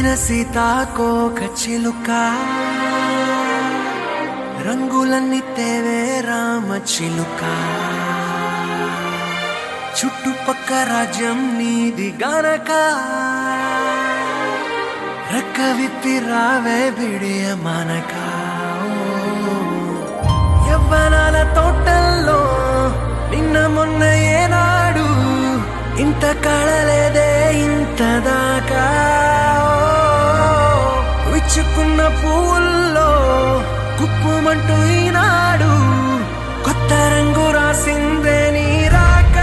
అందమైన సీతాకోక చిలుక రంగులన్నీ తేవే రామ చిలుక చుట్టుపక్క రాజ్యం నీది గనక రెక్క విప్పి రావే బిడియ మనక యవ్వనాల తోటల్లో నిన్న మొన్న ఏనాడు ఇంత కళలేదే ఇంత దాకా విచ్చుకున్న పువ్వుల్లో కుప్పుమంటూ ఈనాడు కొత్త రంగు రాసిందే నీ రాక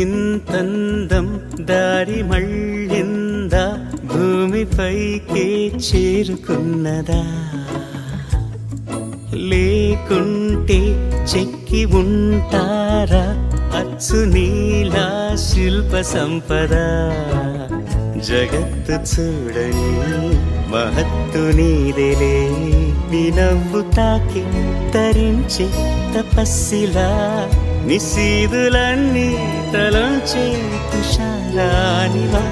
ఇంతందం దారి మళ్ళిందా భూమిపైకే చేరుకున్నదా లేకుంటే చెక్కి ఉంటారా అచ్చు నీలా శిల్ప సంపద జగత్తు చూడని మహత్తు నీదేలే నీ నవ్వు తాకి తరించే తపస్సిలా నిశీదులన్నీ తలంచే తుషారానివా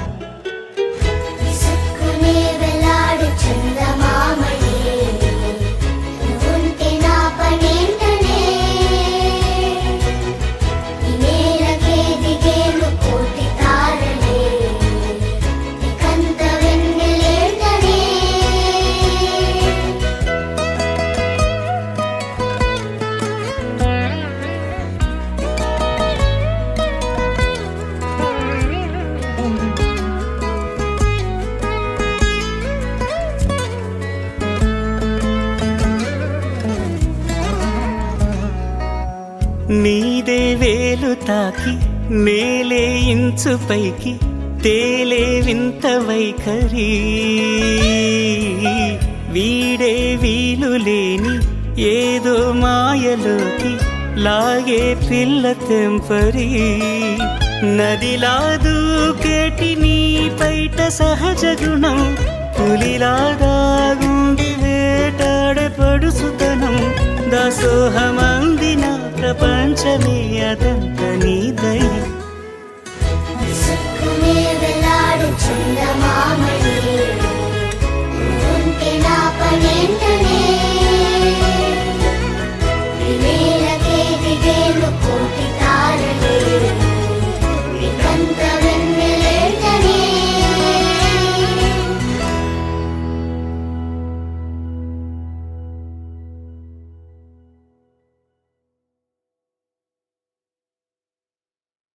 నీదే వేలు తాకి నేలే ఇంచు పైకి తేలే వింత వైఖరి వీడే వీలు లేని ఏదో మాయలోకి లాగే పిల్ల తెంపరి నదిలా దూకేటి నీ పైట సహజ గుణం పులిలాగా గుండి వేటాడే పడుసుతనం దాసోహమందిన ప్రపంచమే అదంత నీ దయ చందమామని ఉంటే నా పనే